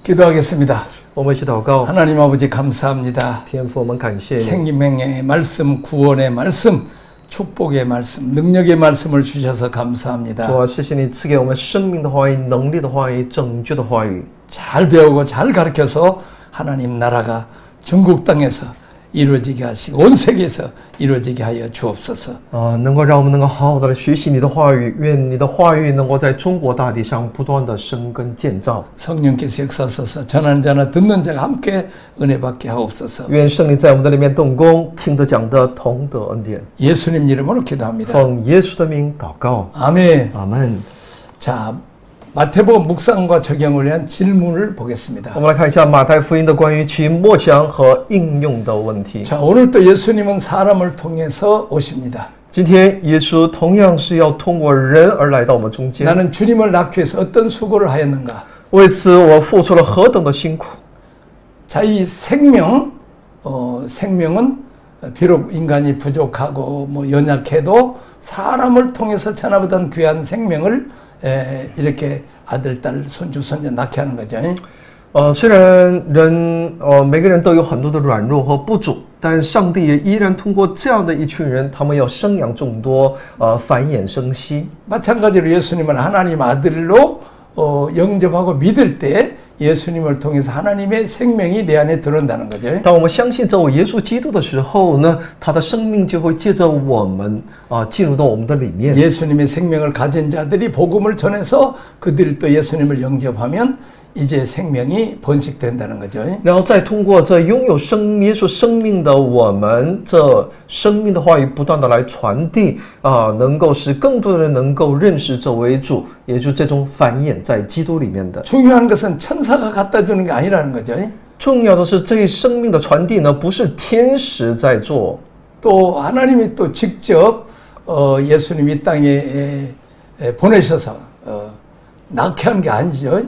기도하겠습니다. 我们一起祷告。 하나님 아버지 감사합니다. 天父，我们感谢你， 생명의 말씀, 구원의 말씀, 축복의 말씀, 능력의 말씀을 주셔서 主 감사합니다. 啊，谢谢你赐给我们生命的话语、能力的话语、拯救的话语。 잘 배우고 잘 가르쳐서 하나님 나라가 중국 땅에서 이루어지게 하시고 온 세계에서 이루어지게 하여 주옵소서. 能够让我们能够好好的来学习你的话语，愿你的话语能够在中国大地上不断的生根建造。 성령께서 역사하소서. 전하는 자나 듣는 자가 함께 은혜 받게 하옵소서. 愿圣灵在我们的里面动工，听得讲的同得恩典。 예수님 이름으로 기도합니다. 奉耶稣的名祷告， 아멘. 阿门。 자, 마태복음 묵상과 적용을 위한 질문을 보겠습니다. 我们来看一下马太福音的关于其默想和应用的问题。 자, 오늘 또 예수님은 사람을 통해서 오십니다. 今天耶稣同样是要通过人而来到我们中间。 나는 주님을 낳기 위해서 어떤 수고를 하였는가? 为此，我付出了何等的辛苦！ 자, 이 생명은 비록 인간이 부족하고 뭐 연약해도 사람을 통해서 천하보다 귀한 생명을 이렇게 아들, 딸, 손주, 손자 낳게 하는 거죠. 虽然每个人都有很多的软弱和不足，但上帝也依然通过这样的一群人，他们要生养众多，繁衍生息。 마찬가지로 예수님을 하나님 아들로 영접하고 믿을 때 예수님을 통해서 하나님의 생명이 내 안에 들어온다는 거죠. 当我们相信这位耶稣基督的时候呢，他的生命就会借着我们进入到我们的里面。 예수님의 생명을 가진 자들이 복음을 전해서 그들이 또 예수님을 영접하면 이제 생명이 번식된다는 거죠. 然后再通过这拥有耶稣生命的我们，这生命的话语不断的来传递能够使更多的人能够认识这位主，也就是这种繁衍在基督里面的。 중요한 것은 천사가 갖다 주는 게 아니라는 거죠. 重要的是，这一生命的传递呢，不是天使在做， 또 하나님이 또 직접 예수님 이 땅에 보내셔서 낳게 한 게 아니죠.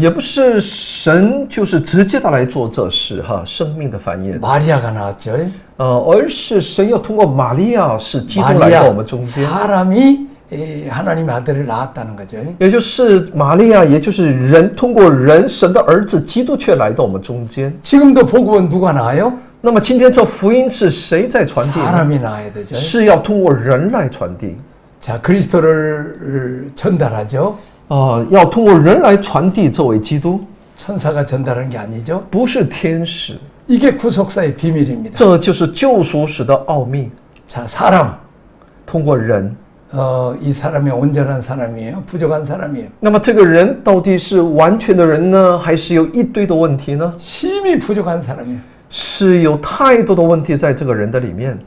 也不是神就是直接的来做这事哈，生命的繁衍。 마리아가 나왔죠. 而是神要通过玛利亚，使基督来到我们中间。 사람이 하나님의 아들을 낳았다는 거죠. 也就是玛利亚，也就是人通过人，神的儿子基督却来到我们中间。 지금도 복음은 누가 나와요? 那么今天这福音是谁在传递呢？ 사람이 나와야 되죠. 是要通过人来传递。 자, 그리스도를 전달하죠. 要通过人来传递这位基督， 천사가 전달하는 게 아니죠. 不是天使。 이게 구속사의 비밀입니다. 这就是救赎史的奥秘。 자, 사람. 通过人， 이 사람이 온전한 사람이에요? 부족한 사람이에요? 那么这个人到底是完全的人呢，还是有一堆的问题呢？ 심히 부족한 사람이에요. 是有太多的问题在这个人的里面。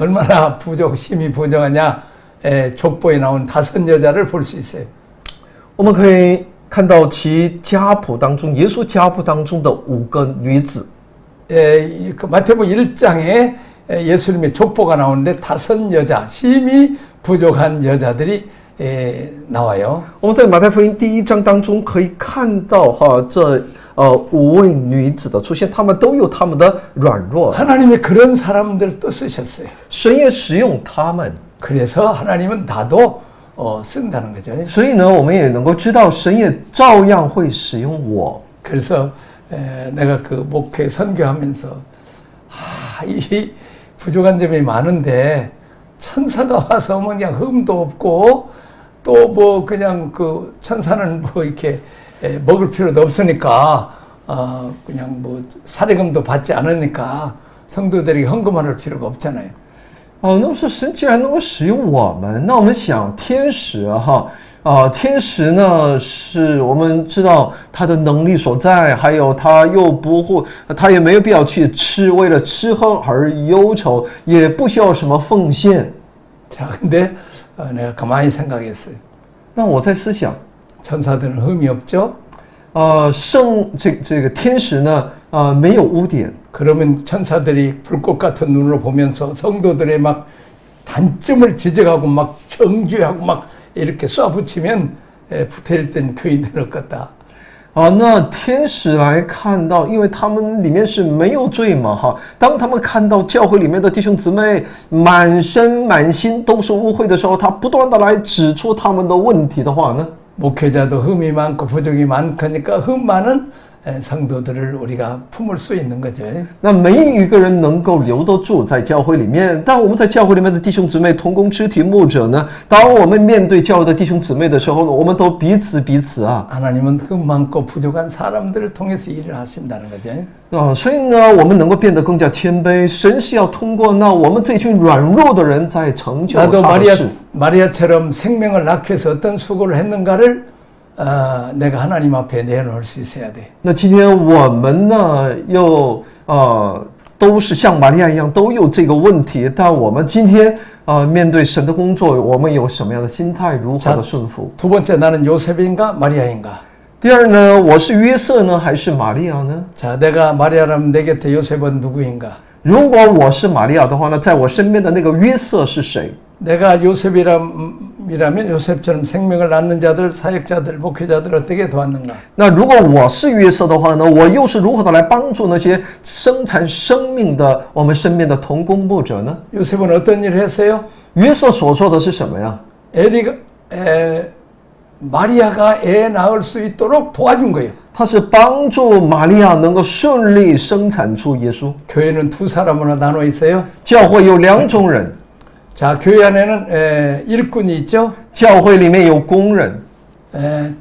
얼마나 심히 부족하냐? 족보에 나온 5 여자를 볼 수 있어요. 我们可以看到其家谱当中，耶稣家谱当中的5个女子。 그 마태복음 1장에 예수님의 족보가 나오는데 5 여자, 심히 부족한 여자들이 나와요. 我们在马太福音第1章当中可以看到这5位女子的出现，她们都有她们的软弱。 하나님이 그런 사람들 또 쓰셨어요. 神也使用她们， 그래서 하나님은 나도 쓴다는 거죠. 所以呢，我们也能够知道，神也照样会使用我。 그래서 내가 그 목회 선교하면서 이 부족한 점이 많은데 천사가 와서 뭐 그냥 흠도 없고 또 뭐 그냥 그 천사는 뭐 이렇게 먹을 필요도 없으니까 그냥 뭐 사례금도 받지 않으니까 성도들이 헌금할 필요가 없잖아요. 那么说神既然能够使用我们，那我们想天使天使呢，是我们知道他的能力所在，还有他又不会，他也没有必要去为了吃喝而忧愁，也不需要什么奉献。 자, 근데 내가 가만히 생각했어요. 那我在思想， 천사들은 흠이 없죠? 这个天使呢，没有污点。 그러면 천사들이 불꽃 같은 눈으로 보면서 성도들의 막 단점을 지적하고 막 정죄하고 막 이렇게 쏴붙이면 붙어있던 교인들 없겠다. 那天使来看到，因为他们里面是没有罪嘛，当他们看到教会里面的弟兄姊妹满身满心都是污秽的时候，他不断的来指出他们的问题的话呢， 목회자도 흠이 많고 부족이 많으니까 흠 많은 성도들을 우리가 품을 수 있는 거죠. 那没有一个人能够留得住在教会里面，但我们在教会里面的弟兄姊妹同工肢体牧者呢，当我们面对教会的弟兄姊妹的时候，我们都彼此啊。 하나님은 흠 많고 부족한 사람들을 통해서 일을 하신다는 거죠. 所以呢，我们能够变得更加谦卑，神是要通过那我们这群软弱的人在成就他 나도 的事。 마리아처럼 생명을 낳기 위해서 어떤 수고를 했는가를 내가 하나님 앞에 내놓을 수 있어야 돼. 那今天我们呢，又都是像玛利亚一样，都有这个问题。但我们今天面对神的工作，我们有什么样的心态，如何的顺服？ 두 번째 나는 요셉인가 마리아인가? 第二呢，我是约瑟呢，还是玛利亚呢？ 자, 내가 마리아라면 내 곁에 요셉은 누구인가? 如果我是玛利亚的话呢，在我身边的那个约瑟是谁？ 내가 요셉이라면 요셉처럼 생명을 낳는 자들, 사역자들, 목회자들 어떻게 도왔는가? 那如果我是约瑟的话呢，我又是如何的来帮助那些生产生命的我们身边的同工牧者呢？ 요셉은 어떤 일을 했어요? 约瑟所做的是什么呀？ 마리아가 애 낳을 수 있도록 도와준 거예요. 他是帮助玛利亚能够顺利生产出耶稣。 교회는 두 사람으로 나눠 있어요. 教会有两种人， 자, 교회 안에는 일꾼이 있죠. 教会里面有工人，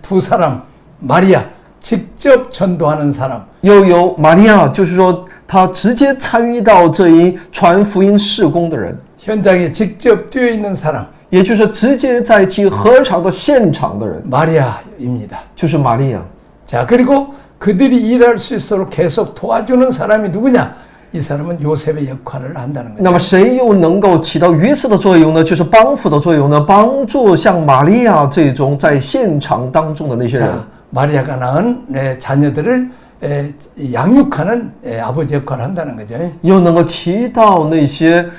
두 사람, 마리아, 직접 전도하는 사람. 又有玛利亚，就是说他直接参与到这一传福音事工的人， 현장에 직접 뛰어 있는 사람. 也就是直接在其合场的现场的人， 마리아입니다. 就是玛利亚。 자, 그리고 그들이 일할 수 있도록 계속 도와주는 사람이 누구냐? 이 사람은 요셉의 역할을 한다는 거죠. 那么谁又能够起到约瑟的作用呢？就是帮扶的作用呢？帮助像玛利亚这种在现场当中的那些人。 자, 마리아가 낳은 자녀들을 양육하는 아버지 역할을 한다는 거죠. 又能够起到那些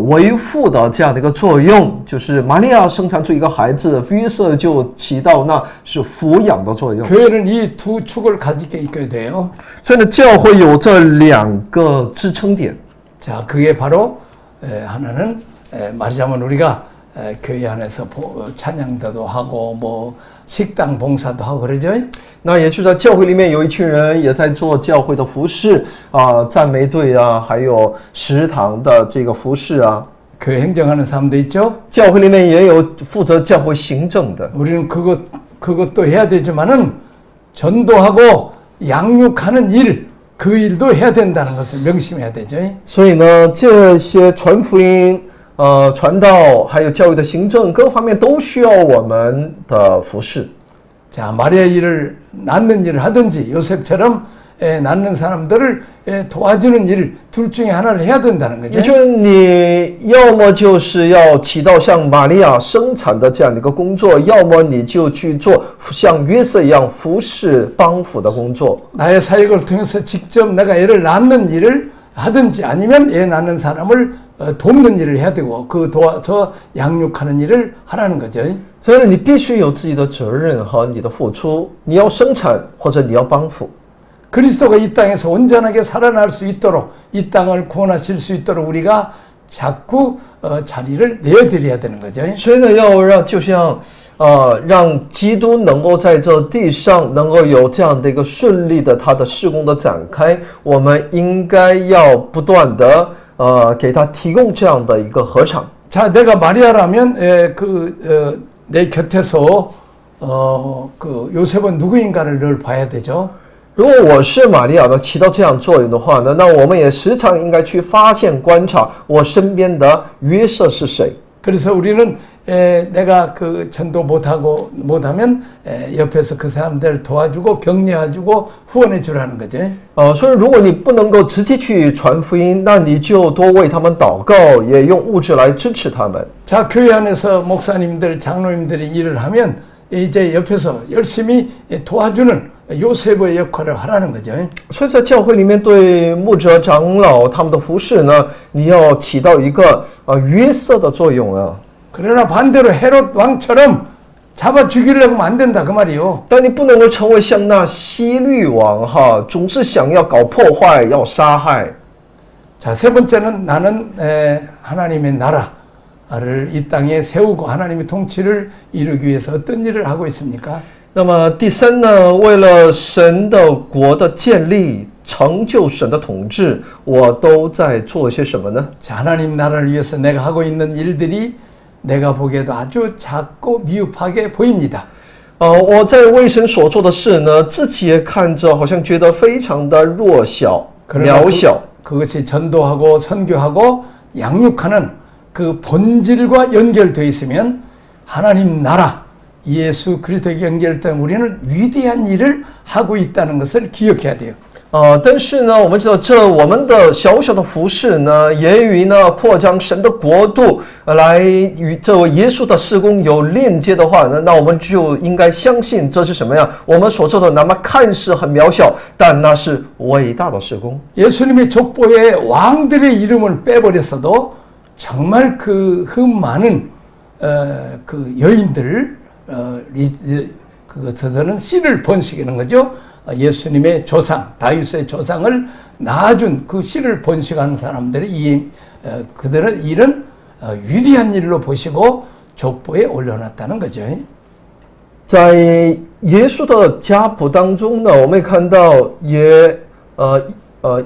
为父的这样的一个作用，就是玛利亚生产出一个孩子，约瑟就起到那是抚养的作用。 교회는 이 두 축을 가지게 있어야 돼요. 所以呢，教会有这两个支撑点。 자, 그게 바로 하나는 말하자면 우리가 교회 안에서 찬양도도 하고 뭐 식당 봉사도 하고 그러죠. 那也就是在教会里面有一群人也在做教会的服饰赞美队啊，还有食堂的这个服饰啊。 교회 행정하는 사람도 있죠. 教会里面也有负责教会行政的。 우리는 그것도 해야 되지만은 전도하고 양육하는 일, 그 일도 해야 된다는 것을 명심해야 되죠. 所以呢，这些传福音、传道，还有教育的行政各方面都需要我们的服侍。 자, 마리아 일을 낳는 일을 하든지 요셉처럼 낳는 사람들을 도와주는 일 둘 중에 하나를 해야 된다는 也 거죠. 就是你要么就是要起到像玛利亚生产的这样的一个工作，要么你就去做像约瑟一样服侍帮扶的工作。 나의 사역을 통해서 직접 내가 애를 낳는 일을 하든지 아니면 애 낳는 사람을 돕는 일을 해야 되고 그 도와서 양육하는 일을 하라는 거죠. 所以你必须有自己的责任和你的付出，你要生产或者你要帮扶。 그리스도가 이 땅에서 온전하게 살아날 수 있도록 이 땅을 구원하실 수 있도록 우리가 자꾸 자리를 내어드려야 되는 거죠. 所以呢，要让就像让基督能够在这地上能够有这样的一个顺利的他的事工的展开，我们应该要不断的给他提供这样的一个合场。 자, 내가 마리아라면 내 곁에서 그 요셉은 누구인가를 늘 봐야 되죠. 如果我是玛利亚呢，起到这样作用的话呢，那我们也时常应该去发现、观察我身边的约瑟是谁。 그래서 우리는 내가 그 전도 못하면 옆에서 그 사람들 도와주고 격려해주고 후원해주라는 거죠. 所以如果你不能够直接去传福音，那你就多为他们祷告，也用物质来支持他们。 자, 교회 안에서 목사님들, 장로님들이 일을 하면 이제 옆에서 열심히 도와주는 요셉의 역할을 하라는 거죠. 所以在教会里面，对牧者、长老他们的服侍呢，你要起到一个约瑟的作用啊。 그러나 반대로 헤롯 왕처럼 잡아 죽이려고 하면 안 된다 그 말이요. 但你不能够成为像那希律王总是想要搞破坏、要杀害。 자, 세 번째는 나는 하나님의 나라, 이 땅에 세우고 하나님의 통치를 이루기 위해서 어떤 일을 하고 있습니까? 那么第三呢，为了神的国的建立，成就神的统治，我都在做些什么呢？ 자, 하나님 나라를 위해서 내가 하고 있는 일들이 내가 보기에도 아주 작고 미흡하게 보입니다. 我在为神所做的事呢，自己也看着，好像觉得非常的弱小、渺小。 그것이 전도하고 선교하고 양육하는 그 본질과 연결되어 있으면 하나님 나라, 예수 그리스도에게 연결된 우리는 위대한 일을 하고 있다는 것을 기억해야 돼요. 但是呢，我们知道我们的小小的服事呢，也与呢扩张神的国度来与这位耶稣的事工有链接的话呢，那我们就应该相信这是什么呀？我们所做的哪怕看似很渺小，但那是伟大的事工。 예수님의 족보에 왕들의 이름을 빼버렸어도 정말 그 많은 그 여인들 그것에서는 씨를 번식하는 거죠. 예수님의 조상, 다윗의 조상을 낳아준 그 씨를 번식한 사람들이 그들은 일은 위대한 일로 보시고 족보에 올려놨다는 거죠. 在耶稣的家谱当中呢，我们看到也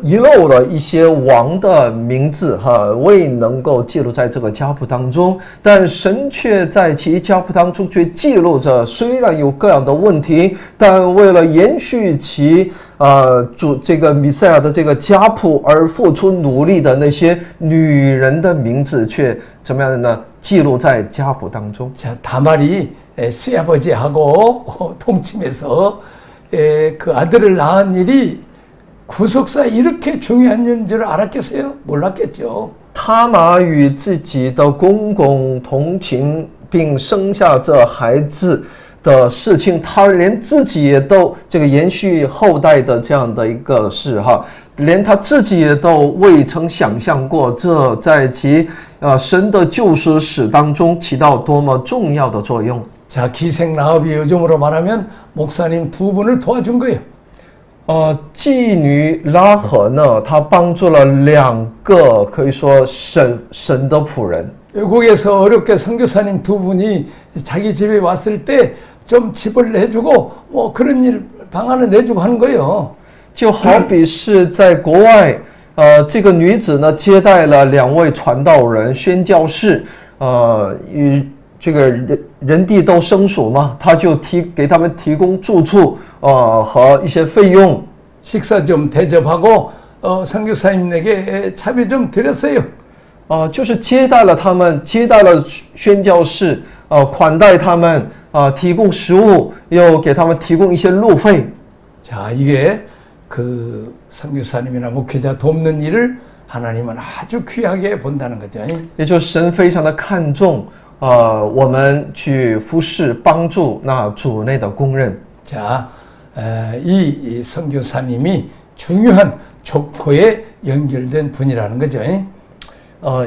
遗漏了一些王的名字未能够记录在这个家谱当中，但神却在其家谱当中却记录着，虽然有各样的问题，但为了延续其这个弥赛亚的这个家谱而付出努力的那些女人的名字，却怎么样的呢？记录在家谱当中。 자, 다말이 시아버지하고 통침해서 그 아들을 낳은 일이 구속사 이렇게 중요한 일인 줄 알았겠어요? 몰랐겠죠. 他玛与自己的公公同情，并生下这孩子的事情，他连自己也都这个延续后代的这样的一个事连他自己也都未曾想象过，这在其神的救赎史当中起到多么重要的作用。 자, 기생 라합이 요즘으로 말하면 목사님 두 분을 도와준 거예요. 妓女拉合呢，她帮助了2个可以说神的仆人。 외국에서 어렵게 선교사님 두 분이 자기 집에 왔을 때 좀 집을 내주고 뭐 그런 일 방안을 내주고 하는 거예요. 就好比是在国外，这个女子呢接待了2位传道人、宣教士，与这个人地都生疏嘛，他就给他们提供住处，和一些费用。 식사 좀 대접하고 선교사님에게 차비 좀 드렸어요. 就是接待了他们，接待了宣教士，款待他们，提供食物，又给他们提供一些路费。 자, 이게 그 선교사님이나 목회자 돕는 일을 하나님은 아주 귀하게 본다는 거죠. 也就是神非常的看重，我们去服侍帮助那主内的工人。 자, 이 선교사님이 중요한 족보에 연결된 분이라는 거죠.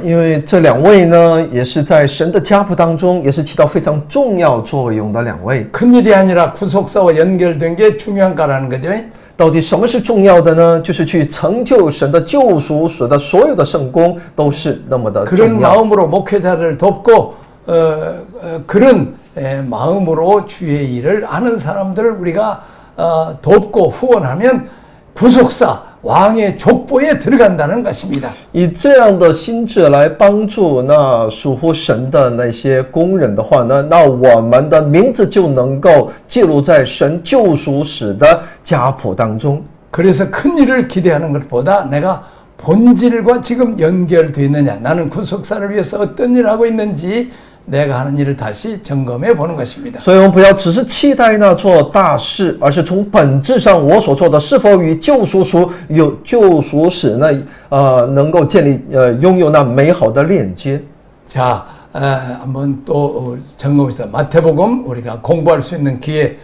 因为这2位呢，也是在神的家谱当中，也是起到非常重要作用的2位。 큰일이 아니라 구속사와 연결된 게 중요한가라는 거죠. 到底什么是重要的呢？就是去成就神的救赎史的所有的圣功，都是那么的 그런 重要。 마음으로 목회자를 돕고 그런 마음으로 주의 일을 아는 사람들을 우리가 돕고 후원하면 구속사 왕의 족보에 들어간다는 것입니다. 以这样的心智来帮助那属乎神的那些工人的话呢，那我们的名字就能够记录在神救赎史的家谱当中。 그래서 큰 일을 기대하는 것보다 내가 본질과 지금 연결되어 있느냐, 나는 구속사를 위해서 어떤 일을 하고 있는지 내가 하는 일을 다시 점검해 보는 것입니다. 所以我们不要只是期待那做大事，而是从本质上我所做的是否与救赎史能够建立拥有那美好的链接。 자, 한번 또 점검해서 마태복음 우리가 공부할 수 있는 기회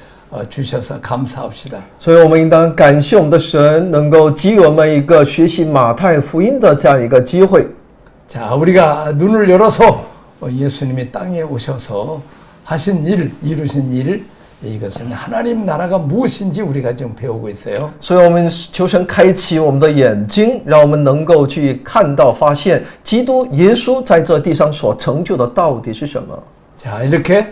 주셔서 감사합시다. 所以我们应当感谢我们的神，能够给予我们一个学习马太福音的这样一个机会。 자, 우리가 눈을 열어서 예수님이 땅에 오셔서 하신 일, 이루신 일을 이것은 하나님 나라가 무엇인지 우리가 좀 배우고 있어요. 所以我们求神开启我们的眼睛，让我们能够去看到、发现基督耶稣在这地上所成就的到底是什么。 자, 이렇게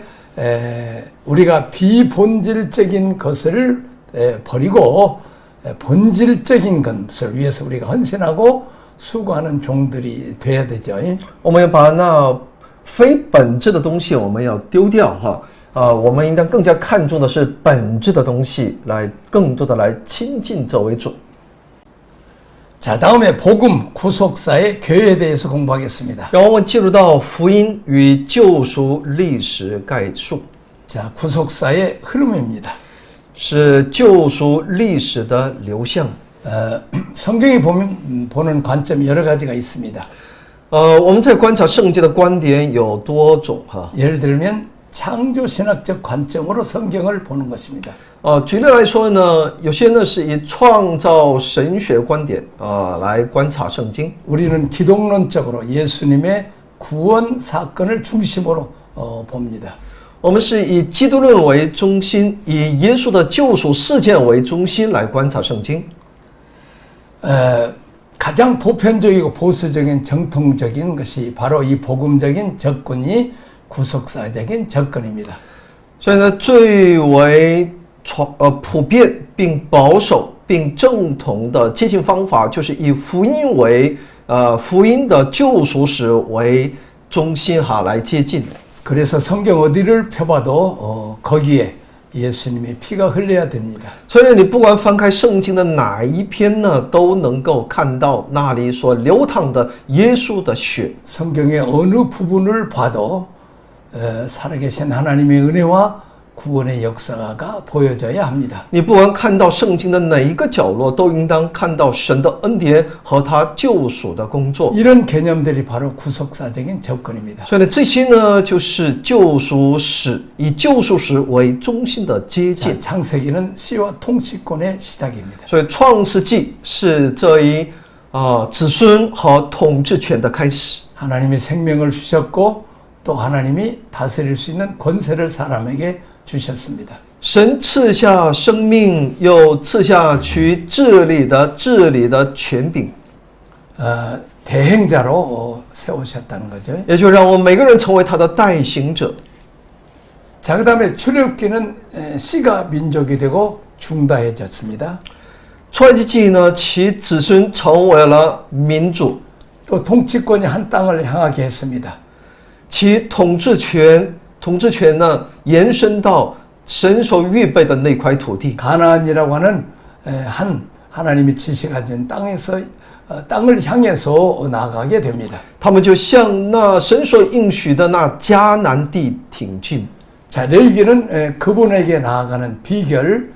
우리가 비본질적인 것을 버리고 본질적인 것을 위해서 우리가 헌신하고 수고하는 종들이 돼야 되죠. 我们要把那非本质的东西我们要丢掉哈。我们应当更加看重的是本质的东西，来更多的来亲近这位主。 자, 다음에 복음 구속사의 교회에 대해서 공부하겠습니다. 让我们进入到福音与救赎历史概述， 자, 구속사의 흐름입니다. 是救赎历史的流向。 성경이 보는 관점이 여러 가지가 있습니다. 我们在观察圣经的观点有多种哈。 예를 들면 창조신학적 관점으로 성경을 보는 것입니다. 举例来说呢，有些呢是以创造神学观点来观察圣经。 우리는 기독론적으로 예수님의 구원 사건을 중심으로 봅니다. 我们是以基督论为中心，以耶稣的救赎事件为中心来观察圣经。 가장 보편적이고 보수적인 정통적인 것이 바로 이 복음적인 접근이 구속사적인 접근입니다. 所以呢，最为普遍并保守并正统的接近方法，就是以福音为福音的救赎史为中心哈来接近。 그래서 성경 어디를 펴봐도 거기에 예수님의 피가 흘려야 됩니다. 所以你不管翻开圣经的哪一篇呢，都能够看到那里所流淌的耶稣的血。 성경의 어느 부분을 봐도 살아계신 하나님의 은혜와 구원의 역사가 보여져야 합니다. 你不管看到圣经的哪一个角落，都应当看到神的恩典和他救赎的工作。 이런 개념들이 바로 구속사적인 접근입니다. 所以呢，这些呢就是救赎史，以救赎史为中心的接近。 창세기는 씨와 통치권의 시작입니다. 所以创世纪是这一子孙和统治权的开始。 하나님이 생명을 주셨고 또 하나님이 다스릴 수 있는 권세를 사람에게 주셨습니다. 神赐下生命，又赐下去治理的权柄， 대행자로 세우셨다는 거죠. 也就让我们每个人成为他的代行者。 자, 그 다음에 출애굽기는 씨가 민족이 되고 중다해졌습니다. 出埃及记呢，其子孙成为了民主， 또 통치권이 한 땅을 향하게 했습니다. 其统治权呢延伸到神所预备的那块土地。 가나안이라고 하는 한 하나님이 지시가진 땅에서 땅을 향해서 나가게 됩니다. 他们就向那神所应许的那迦南地挺进。 자, 레위기는 그분에게 나아가는 비결,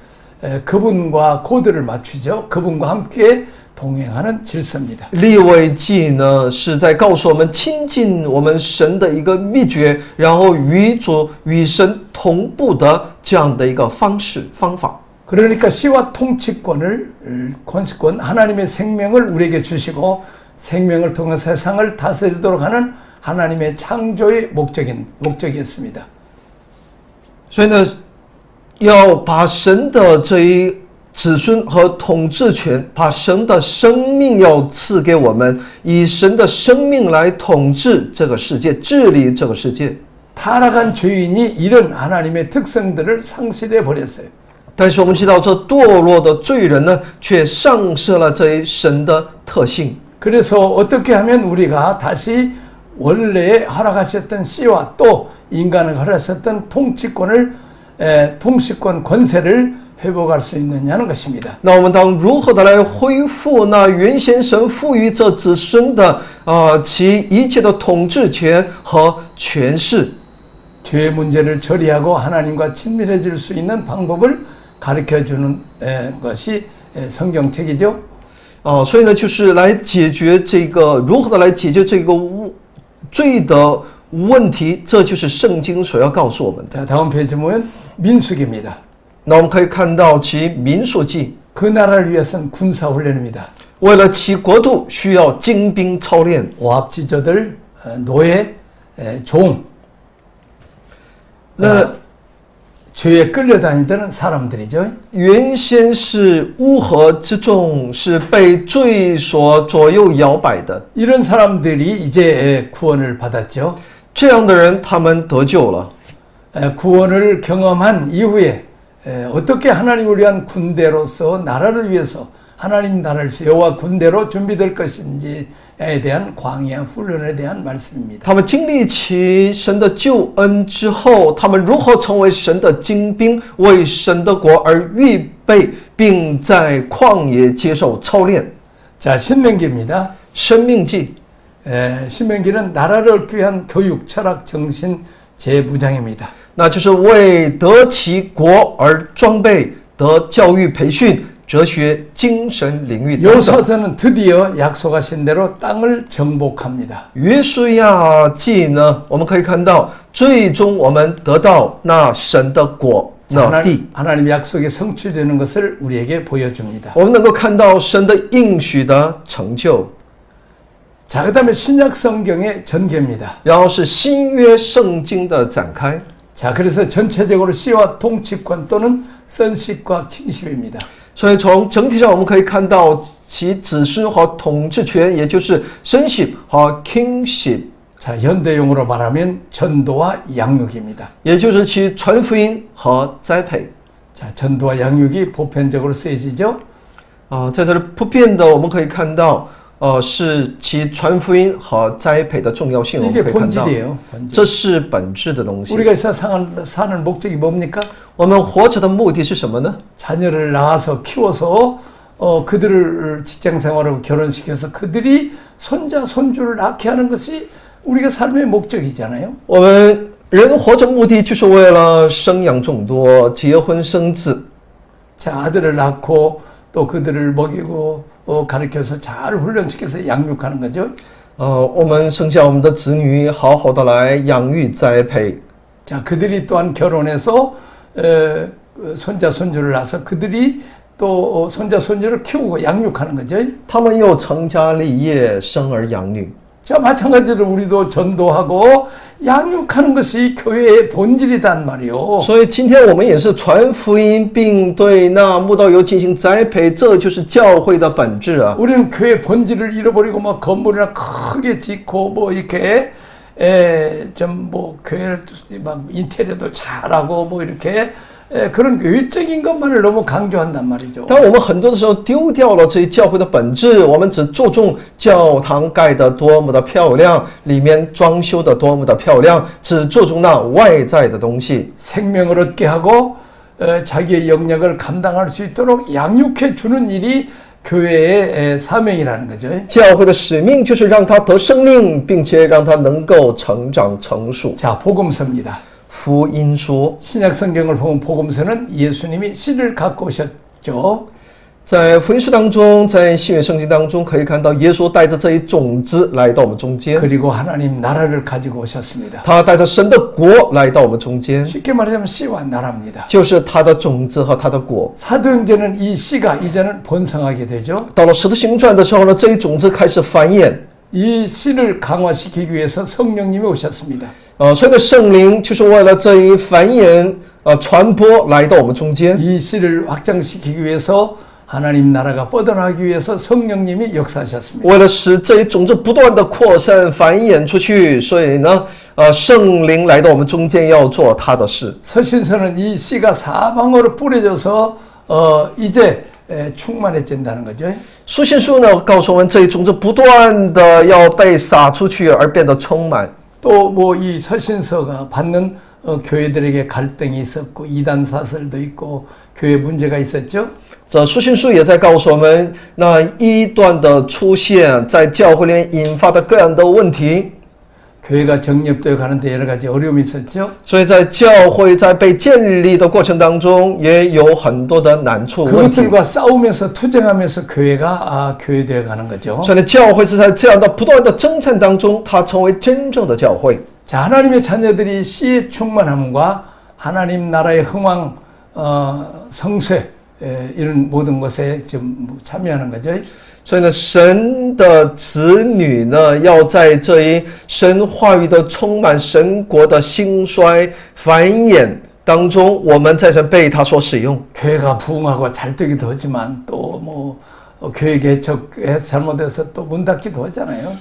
그분과 코드를 맞추죠. 그분과 함께 동행하는 질서입니다. 利未记呢是在告诉我们亲近我们神的一个秘诀，然后与神同步的这样的一个方法。 그러니까 씨와 권세권 하나님의 생명을 우리에게 주시고 생명을 통해 세상을 다스리도록 하는 하나님의 창조의 목적이었습니다. 所以呢，要把神的这一子孙和统治权，把神的生命要赐给我们，以神的生命来统治这个世界，治理这个世界。 타락한 죄인이 이런 하나님의 특성들을 상실해 버렸어요. 但是我们知道，这堕落的罪人呢，却丧失了这一神的特性。 그래서 어떻게 하면 우리가 다시 원래 허락하셨던 씨와 또 인간을 허락하셨던 통치권 권세를 회복할 수 있느냐는 것입니다. 那我们当如何的来恢复那原先神赋予这子孙的其一切的统治权和权势？ 죄의 문제를 처리하고 하나님과 친밀해질 수 있는 방법을 가르쳐주는 것이 성경책이죠. 所以呢，就是来解决这个如何的来解决这个罪的问题，这就是圣经所要告诉我们的。 자, 다음 페이지 보면 민수기입니다. 那我们可以看到其民数记， 그 나라를 위해서는 군사훈련입니다. 为了其国度需要精兵操练。 오합지저들, 노예, 종, 죄에 끌려다니던 사람들이죠. 原先是乌合之众，是被罪所左右摇摆的。 이런 사람들이 이제 구원을 받았죠. 这样的人，他们得救了。 구원을 경험한 이후에 어떻게 하나님을 위한 군대로서 나라를 위해서 하나님 나라를 여호와 군대로 준비될 것인지에 대한 광야 훈련에 대한 말씀입니다. 他们经历起神的救恩之后，他们如何成为神的精兵，为神的国而预备，并在旷野接受操练。 자, 신명기입니다. 生命记， 신명기는 나라를 얻기 위한 교육, 철학, 정신, 재무장입니다. 那就是为得其国而装备，得教育培训、哲学、精神领域等 요 等。 서서는 드디어 약속하신 대로 땅을 정복합니다. 约书亚记呢，我们可以看到，最终我们得到那神的国，那地。 하나님 약속이 성취되는 것을 우리에게 보여줍니다. 我们能够看到神的应许的成就。 자, 그 다음에 신약 성경의 전개입니다. 然后是新约圣经的展开。 자, 그래서 전체적으로 씨와 통치권 또는 선식과 킹십입니다. 所以从整体上我们可以看到其子孙和统治权，也就是 sonship 和 kingship， 자, 현대용어로 말하면 전도와 양육입니다. 也就是其传福音和栽培。 자, 전도와 양육이 보편적으로 쓰여지죠. 在这里普遍的我们可以看到，是其传福音和栽培的重要性。我们 이게 可以看到， 본질이에요. 본질. 这是本质的东西。 우리가 사는 목적이 뭡니까? 我们活着的目的是什么呢？ 자녀를 낳아서 키워서 그들을 직장생활하고 결혼시켜서 그들이 손자 손주를 낳게 하는 것이 우리가 삶의 목적이잖아요. 我们人活着目的就是为了生养众多、结婚生子。 자, 아들을 낳고 또 그들을 먹이고 가르쳐서 잘 훈련시켜서 양육하는 거죠. 我们生下我们的子女，好好的来养育栽培。 자, 그들이 또한 결혼해서 손자 손주를 낳아서 그들이 또 손자 손주를 키우고 양육하는 거죠. 他们又成家立业，生儿养女。 자, 마찬가지로 우리도 전도하고 양육하는 것이 교회의 본질이단 말이요. 所以今天我们也是传福音，并对那慕道友进行栽培，这就是教会的本质啊。 우리는 교회 본질을 잃어버리고 막 건물이나 크게 짓고 뭐 이렇게 좀 뭐 교회 막 인테리어도 잘하고 뭐 이렇게 그런 교육적인 것만을 너무 강조한단 말이죠. 但我们很多的时候丢掉了这些教会的本质，我们只注重教堂盖得多么的漂亮，里面装修得多么的漂亮，只注重那外在的东西。 생명을 얻게 하고 자기의 영역을 감당할 수 있도록 양육해 주는 일이 교회의 사명이라는 거죠. 教会的使命就是让他得生命，并且让他能够成长成熟。 자, 복음서입니다. 福音书 신약 성경을 보면 복음서는 예수님이 씨를 갖고 오셨죠. 在福音书当中，在新约圣经当中可以看到，耶稣带着这一种子来到我们中间， 그리고 하나님 나라를 가지고 오셨습니다. 他带着神的国来到我们中间， 쉽게 말하자면 씨와 나라입니다. 就是他的种子和他的果。 사도행전은 이 씨가 이제는 번성하게 되죠. 到了使徒行传的时候呢，这一种子开始繁衍。 이 씨를 강화시키기 위해서 성령님이 오셨습니다. 所以呢，圣灵就是为了这一繁衍、传播来到我们中间。 이 씨를 확장시키기 위해서 하나님 나라가 뻗어나가기 위해서 성령님이 역사하셨습니다. 为了使这一种子不断的扩散、繁衍出去，所以呢，圣灵来到我们中间要做他的事。 서신서는 이 씨가 사방으로 뿌려져서 이제 충만해진다는 거죠. 书信书呢，告诉我们这一种子不断的要被撒出去，而变得充满。 또 뭐 이 서신서가 받는 교회들에게 갈등이 있었고 이단 사설도 있고 교회 문제가 있었죠. 这书信书也在告诉我们，那异端的出现在教会里面引发的各样的问题。 교회가 정립되어 가는데 여러 가지 어려움이 있었죠. 所以在教会在被建立的过程当中，也有很多的难处问题。 그것들과 싸우면서 투쟁하면서 교회가 교회되어 가는 거죠. 所以呢，教会是在这样的不断的征战当中，它成为真正的教会。 자, 하나님의 자녀들이 씨의 충만함과 하나님 나라의 흥왕, 성쇠 이런 모든 것에 좀 참여하는 거죠. 所以呢，神的子女呢，要在这一神话语的充满、神国的兴衰、繁衍当中，我们在这被他所使用。 교회가 부흥하고 잘 되기도 하지만 또 뭐 교회 개척 잘못해서 또 문 닫기도 하잖아요.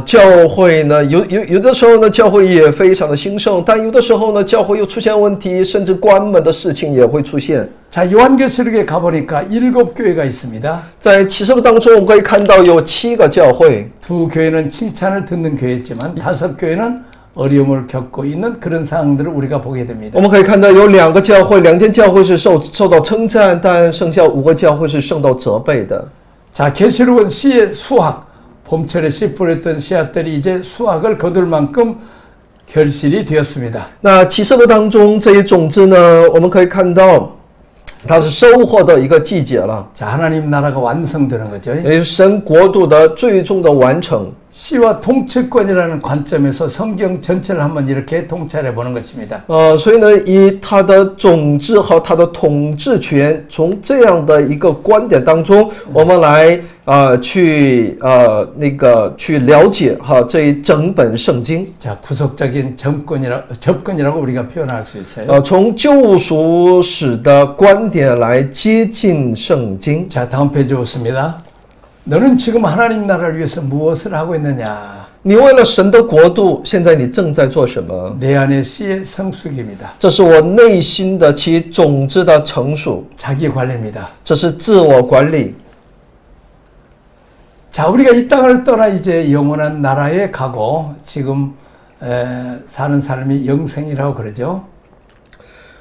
教会呢，有的时候呢，教会也非常的兴盛，但有的时候呢，教会又出现问题，甚至关门的事情也会出现。 자, 요한계시록에 가보니까 7교회가 있습니다. 在启示录当中，我们可以看到有7个教会， 두 교회는 칭찬을 듣는 교회지만 5교회는 어려움을 겪고 있는 그런 상황들을 우리가 보게 됩니다. 我们可以看到有2个教会，2间教会是受到称赞，但剩下5个教会是受到责备的。 자, 계시록은 씨의 수확, 봄철에 씨 뿌렸던 씨앗들이 이제 수확을 거둘 만큼 결실이 되었습니다. 那启示录当中这些种子呢，我们可以看到它是收获的一个季节了， 자, 하나님 나라가 완성되는 거죠. 也是神国度的最终的完成。 씨와 통치권이라는 관점에서 성경 전체를 한번 이렇게 통찰해 보는 것입니다. 所以呢，以它的种子和它的统治权，从这样的一个观点当中，我们来去了解这一整本圣经。 자, 구속적인 접근이라고 우리가 표현할 수 있어요. 从救赎史的观点来接近圣经。 자, 다음 페이지 보습니다. 너는 지금 하나님 나라를 위해서 무엇을 하고 있느냐? 你为了神的国度，现在你正在做什么？ 내 안에 씨의 성숙입니다. 这是我内心的其种子的成熟， 자기 관리입니다. 这是自我管理。 자, 우리가 이 땅을 떠나 이제 영원한 나라에 가고 지금 사는 삶이 영생이라고 그러죠.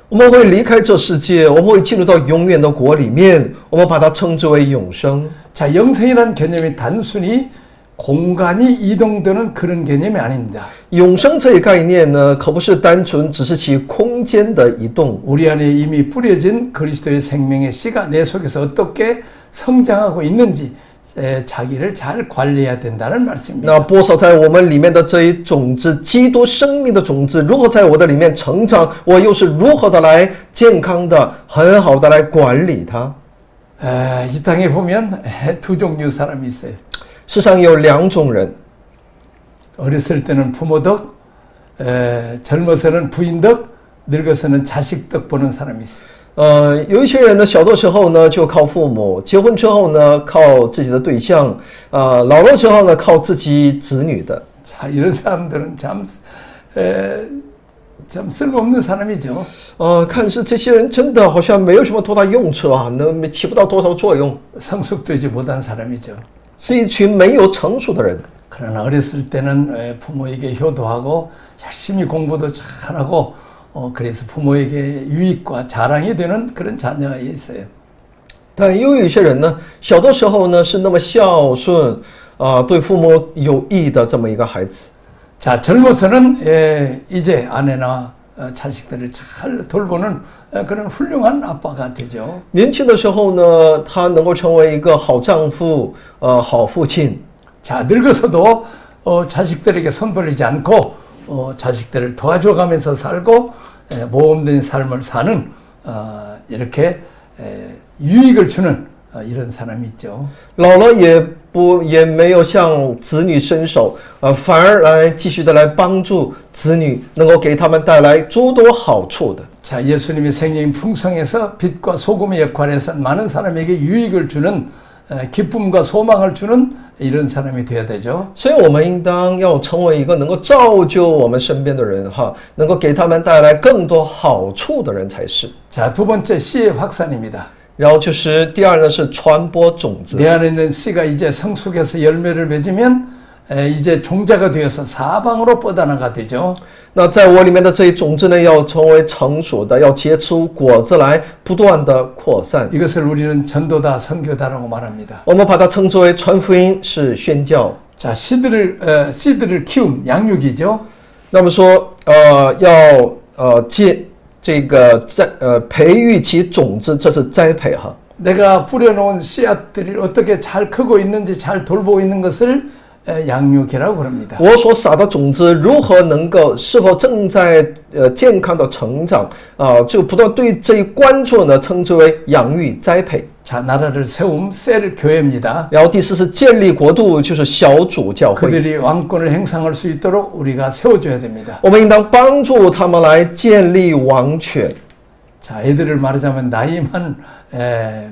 我们会离开这世界，我们会进入到永远的国里面，我们把它称之为永生。 자, 영생이라는 개념이 단순히 공간이 이동되는 그런 개념이 아닙니다. 永生这一概念呢，可不是单纯只是其空间的移动。 우리 안에 이미 뿌려진 그리스도의 생명의 씨가 내 속에서 어떻게 성장하고 있는지 자기를 잘 관리해야 된다는 말씀입니다. 那播撒在我们里面的这一种子，基督生命的种子，如何在我的里面成长？我又是如何的来健康的、很好的来管理它？ 이 땅에 보면 두 종류 사람이 있어요. 世上有2种人， 어렸을 때는 부모 덕, 젊어서는 부인 덕, 늙어서는 자식 덕 보는 사람이 있어요. 有一些人呢，小的时候呢就靠父母，结婚之后呢靠自己的对象，老了之后呢靠自己子女的。 자, 이런 사람들은 참 쓸모없는 사람이죠. 看似这些人真的好像没有什么多大用处啊，那起不到多少作用， 성숙되지 못한 사람이죠. 是一群没有成熟的人。 그러나 어렸을 때는 부모에게 효도하고 열심히 공부도 잘하고 그래서 부모에게 유익과 자랑이 되는 그런 자녀가 있어요. 但又有一些人呢，小的时候呢是那么孝顺对父母有益的这么一个孩子。 자, 젊어서는 이제 아내나 자식들을 잘 돌보는 그런 훌륭한 아빠가 되죠. 年轻的时候呢，他能够成为一个好丈夫，好父亲。 자, 늙어서도 자식들에게 손 벌리지 않고 자식들을 도와줘가면서 살고 모험된 삶을 사는 이렇게 유익을 주는 이런 사람이 있죠. 老了也没有向子女伸手，反而来继续的来帮助子女，能够给他们带来诸多好处的。 자, 예수님이 생명이 풍성해서 빛과 소금의 역할에서 많은 사람에게 유익을 주는 기쁨과 소망을 주는 이런 사람이 되어야 되죠. 所以我们应当要成为一个能够造就我们身边的人哈，能够给他们带来更多好处的人才是。 자, 두 번째 씨의 확산입니다. 然后就是第二呢是传播种子。 내 안에 있는 씨가 이제 성숙해서 열매를 맺으면 이제 종자가 되어서 사방으로 뻗어나가 되죠. 那在我里面的这一种子呢，要成为成熟的，要结出果子来，不断的扩散。 이것을 우리는 전도다, 선교다라고 말합니다. 我们把它称之为传福音，是宣教。 자, 씨들을 키움, 양육이죠. 那么说，要培育其种子，这是栽培哈。 내가 뿌려놓은 씨앗들이 어떻게 잘 크고 있는지 잘 돌보고 있는 것을 양육이라고 그럽니다. 我所撒的种子如何能够是否正在健康的成长就不断对这一关注呢，称之为养育栽培。 자, 나라를 세움, 셀 교회입니다. 然后第四是建立国度，就是小组教会。 그들이 왕권을 행사할 수 있도록 우리가 세워줘야 됩니다. 我们应当帮助他们来建立王权。 자, 애들을 말하자면 나이만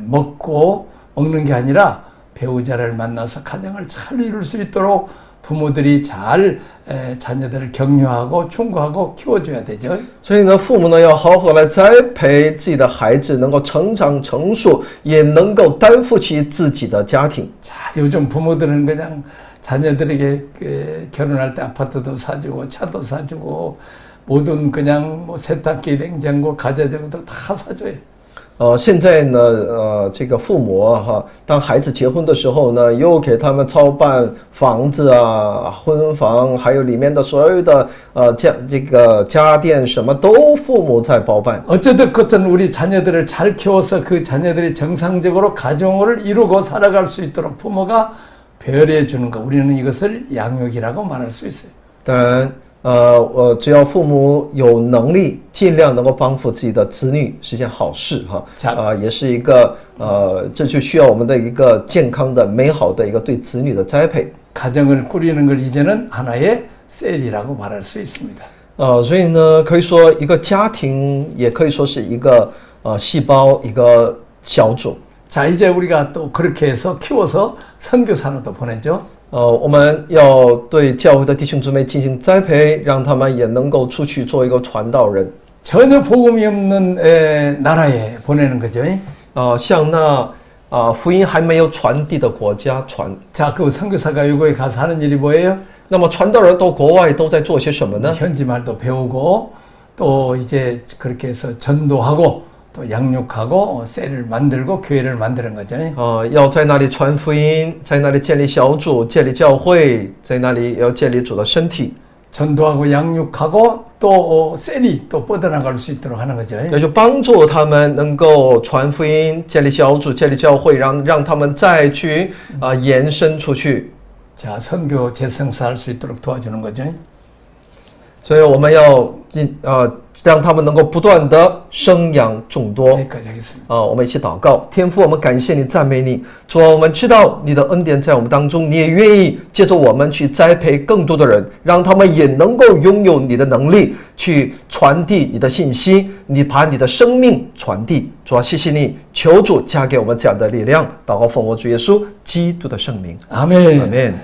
먹고 먹는 게 아니라 배우자를 만나서 가정을 잘 이룰 수 있도록 부모들이 잘 자녀들을 격려하고 충고하고 키워줘야 되죠. 所以呢，父母呢要好好来栽培自己的孩子，能够成长成熟，也能够担负起自己的家庭。 자, 요즘 부모들은 그냥 자녀들에게 결혼할 때 아파트도 사주고 차도 사주고 모든 그냥 뭐 세탁기, 냉장고, 가전제품도 다 사줘요. 现在呢，这个父母哈，当孩子结婚的时候呢，又给他们操办房子啊、婚房，还有里面的所有的家电什么都父母在包办。 어쨌든 그것은 우리 자녀들을 잘 키워서 그 자녀들이 정상적으로 가정을 이루고 살아갈 수 있도록 부모가 배려해 주는 것. 우리는 이것을 양육이라고 말할 수 있어요. 当然，只要父母有能力，尽量能够帮扶自己的子女是件好事哈。也是一个这就需要我们的一个健康的、美好的一个对子女的栽培。 가정을 꾸리는 걸 이제는 하나의 셀이라고 말할 수 있습니다. 所以呢，可以说一个家庭，也可以说是一个细胞，一个小组。 자, 이제 우리가 또 그렇게 해서 키워서 선교사로도 보내죠. 我们要对教会的弟兄姊妹进行栽培，让他们也能够出去做一个传道人。 전혀 복음이 없는 나라에 보내는 거죠. 向那福音还没有传递的国家传。 자, 그 선교사가 외국에 가서 하는 일이 뭐예요? 那么传道人到国外都在做些什么呢？ 현지 말도 배우고 또 이제 그렇게 해서 전도하고 또 양육하고 셀을 만들고 교회를 만드는 거죠. 要在那里传福音，在那里建立小组、建立教会，在那里要建立主的身体。 전도하고 양육하고 또 셀이 또 뻗어나갈 수 있도록 하는 거죠. 也就帮助他们能够传福音、建立小组、建立教会，让他们再去延伸出去。 자, 선교 재생사할 수 있도록 도와주는 거죠. 所以我们要让他们能够不断的生养众多。 여기까지 하겠습니다. 我们一起祷告，天父，我们感谢你，赞美你，主啊，我们知道你的恩典在我们当中，你也愿意借着我们去栽培更多的人，让他们也能够拥有你的能力，去传递你的信息，你把你的生命传递。主啊，谢谢你，求主加给我们这样的力量。祷告奉我主耶稣基督的圣名， 아멘. 阿门。